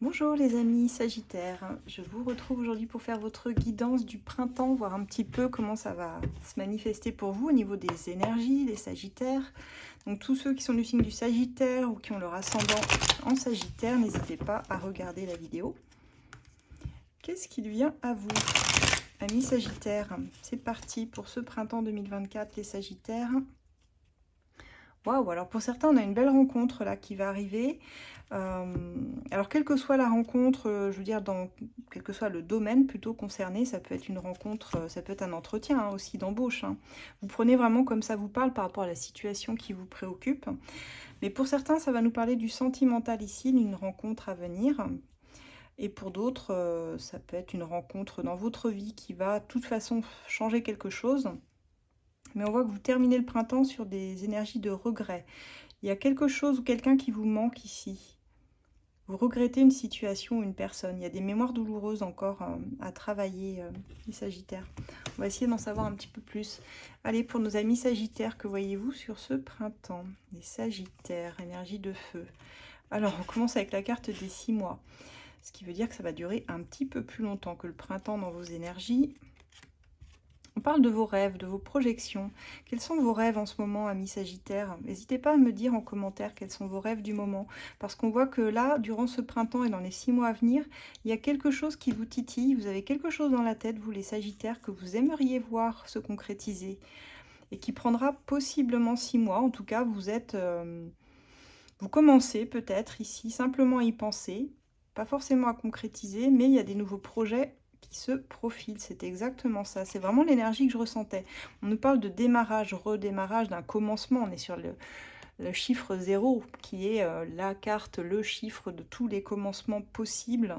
Bonjour les amis Sagittaires, je vous retrouve aujourd'hui pour faire votre guidance du printemps, voir un petit peu comment ça va se manifester pour vous au niveau des énergies, des Sagittaires. Donc tous ceux qui sont du signe du Sagittaire ou qui ont leur ascendant en Sagittaire, n'hésitez pas à regarder la vidéo. Qu'est-ce qu'il vient à vous, amis Sagittaires? C'est parti pour ce printemps 2024 les Sagittaires. Waouh, alors pour certains, on a une belle rencontre là qui va arriver. Alors, quelle que soit la rencontre, je veux dire, quel que soit le domaine plutôt concerné, ça peut être une rencontre, ça peut être un entretien hein, aussi d'embauche. Hein. Vous prenez vraiment comme ça vous parle par rapport à la situation qui vous préoccupe. Mais pour certains, ça va nous parler du sentimental ici, d'une rencontre à venir. Et pour d'autres, ça peut être une rencontre dans votre vie qui va de toute façon changer quelque chose. Mais on voit que vous terminez le printemps sur des énergies de regret. Il y a quelque chose ou quelqu'un qui vous manque ici. Vous regrettez une situation ou une personne. Il y a des mémoires douloureuses encore à travailler, les Sagittaires. On va essayer d'en savoir un petit peu plus. Allez, pour nos amis Sagittaires, que voyez-vous sur ce printemps? Les Sagittaires, énergie de feu. Alors, on commence avec la carte des 6 mois. Ce qui veut dire que ça va durer un petit peu plus longtemps que le printemps dans vos énergies. On parle de vos rêves, de vos projections. Quels sont vos rêves en ce moment, amis Sagittaires? N'hésitez pas à me dire en commentaire quels sont vos rêves du moment. Parce qu'on voit que là, durant ce printemps et dans les 6 mois à venir, il y a quelque chose qui vous titille. Vous avez quelque chose dans la tête, vous les Sagittaires, que vous aimeriez voir se concrétiser. Et qui prendra possiblement 6 mois. En tout cas, vous commencez peut-être ici simplement à y penser. Pas forcément à concrétiser, mais il y a des nouveaux projets qui se profile, c'est exactement ça. C'est vraiment l'énergie que je ressentais. On nous parle de démarrage, redémarrage, d'un commencement. On est sur le chiffre 0, qui est la carte, le chiffre de tous les commencements possibles,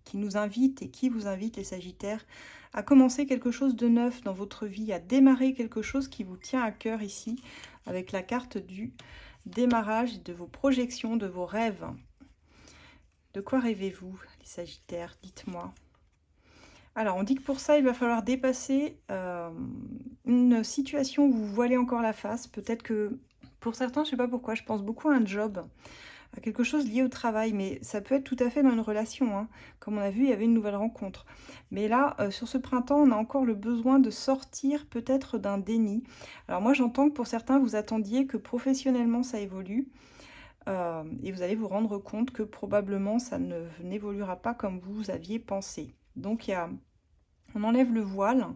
qui nous invite et qui vous invite, les Sagittaires, à commencer quelque chose de neuf dans votre vie, à démarrer quelque chose qui vous tient à cœur ici, avec la carte du démarrage, de vos projections, de vos rêves. De quoi rêvez-vous, les Sagittaires? Dites-moi. Alors, on dit que pour ça, il va falloir dépasser une situation où vous voilez encore la face. Peut-être que, pour certains, je ne sais pas pourquoi, je pense beaucoup à un job, à quelque chose lié au travail. Mais ça peut être tout à fait dans une relation. Hein. Comme on a vu, il y avait une nouvelle rencontre. Mais là, sur ce printemps, on a encore le besoin de sortir peut-être d'un déni. Alors moi, j'entends que pour certains, vous attendiez que professionnellement, ça évolue. Et vous allez vous rendre compte que probablement, ça n'évoluera pas comme vous aviez pensé. Donc, on enlève le voile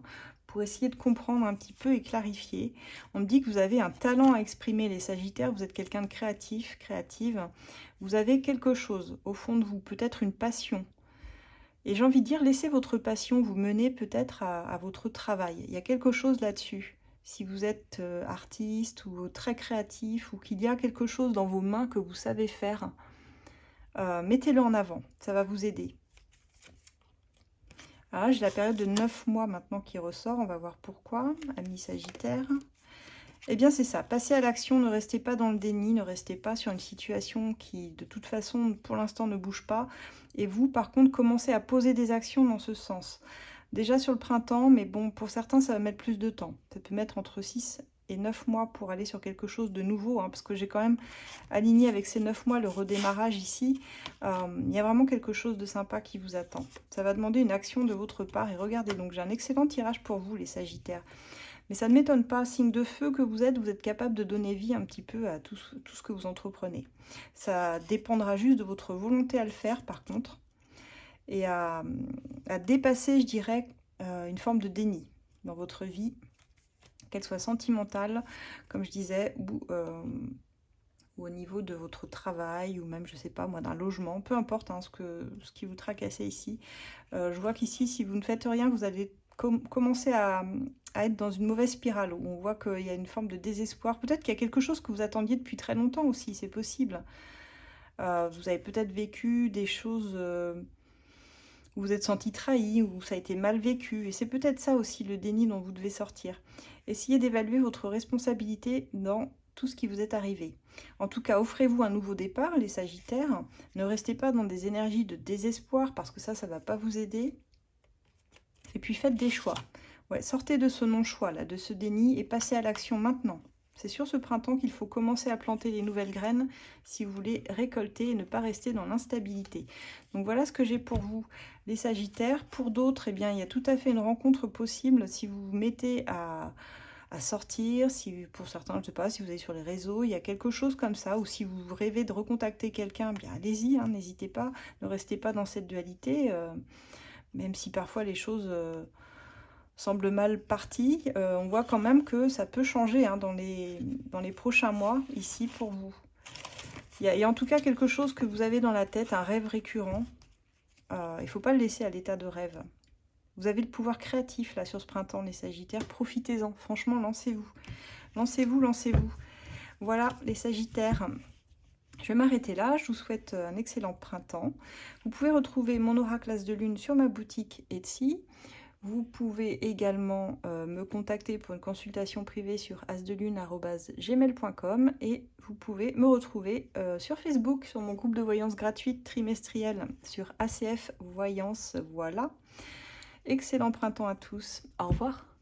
pour essayer de comprendre un petit peu et clarifier. On me dit que vous avez un talent à exprimer, les Sagittaires. Vous êtes quelqu'un de créatif, créative. Vous avez quelque chose au fond de vous, peut-être une passion. Et j'ai envie de dire, laissez votre passion vous mener peut-être à votre travail. Il y a quelque chose là-dessus. Si vous êtes artiste ou très créatif ou qu'il y a quelque chose dans vos mains que vous savez faire, mettez-le en avant. Ça va vous aider. Alors là, j'ai la période de 9 mois maintenant qui ressort. On va voir pourquoi, amis Sagittaires. Eh bien, c'est ça. Passez à l'action. Ne restez pas dans le déni. Ne restez pas sur une situation qui, de toute façon, pour l'instant, ne bouge pas. Et vous, par contre, commencez à poser des actions dans ce sens. Déjà sur le printemps, mais bon, pour certains, ça va mettre plus de temps. Ça peut mettre entre 6 et 9 mois pour aller sur quelque chose de nouveau, hein, parce que j'ai quand même aligné avec ces 9 mois le redémarrage ici. Il y a vraiment quelque chose de sympa qui vous attend. Ça va demander une action de votre part. Et regardez, donc j'ai un excellent tirage pour vous, les Sagittaires. Mais ça ne m'étonne pas, signe de feu que vous êtes capable de donner vie un petit peu à tout ce que vous entreprenez. Ça dépendra juste de votre volonté à le faire, par contre. Et à dépasser, je dirais, une forme de déni dans votre vie, qu'elle soit sentimentale, comme je disais, ou au niveau de votre travail, ou même, je sais pas moi, d'un logement, peu importe hein, ce qui vous tracassez ici. Je vois qu'ici, si vous ne faites rien, vous allez commencer à être dans une mauvaise spirale, où on voit qu'il y a une forme de désespoir. Peut-être qu'il y a quelque chose que vous attendiez depuis très longtemps aussi, c'est possible. Vous avez peut-être vécu des choses où vous êtes senti trahi, où ça a été mal vécu. Et c'est peut-être ça aussi le déni dont vous devez sortir. Essayez d'évaluer votre responsabilité dans tout ce qui vous est arrivé. En tout cas, offrez-vous un nouveau départ, les Sagittaires. Ne restez pas dans des énergies de désespoir, parce que ça ne va pas vous aider. Et puis faites des choix. Ouais, sortez de ce non-choix, là, de ce déni, et passez à l'action maintenant. C'est sur ce printemps qu'il faut commencer à planter les nouvelles graines si vous voulez récolter et ne pas rester dans l'instabilité. Donc voilà ce que j'ai pour vous, les Sagittaires. Pour d'autres, eh bien, il y a tout à fait une rencontre possible si vous vous mettez à sortir, si pour certains, je ne sais pas, si vous allez sur les réseaux, il y a quelque chose comme ça, ou si vous rêvez de recontacter quelqu'un, bien allez-y, hein, n'hésitez pas, ne restez pas dans cette dualité, même si parfois les choses semble mal parti, on voit quand même que ça peut changer hein, dans les prochains mois, ici, pour vous. Il y a en tout cas quelque chose que vous avez dans la tête, un rêve récurrent. Il ne faut pas le laisser à l'état de rêve. Vous avez le pouvoir créatif, là, sur ce printemps, les Sagittaires. Profitez-en. Franchement, lancez-vous. Lancez-vous, lancez-vous. Voilà, les Sagittaires. Je vais m'arrêter là. Je vous souhaite un excellent printemps. Vous pouvez retrouver mon oracle As de Lune sur ma boutique Etsy. Vous pouvez également me contacter pour une consultation privée sur asdelune@gmail.com et vous pouvez me retrouver sur Facebook, sur mon groupe de voyance gratuite trimestrielle sur ACF Voyance. Voilà. Excellent printemps à tous. Au revoir.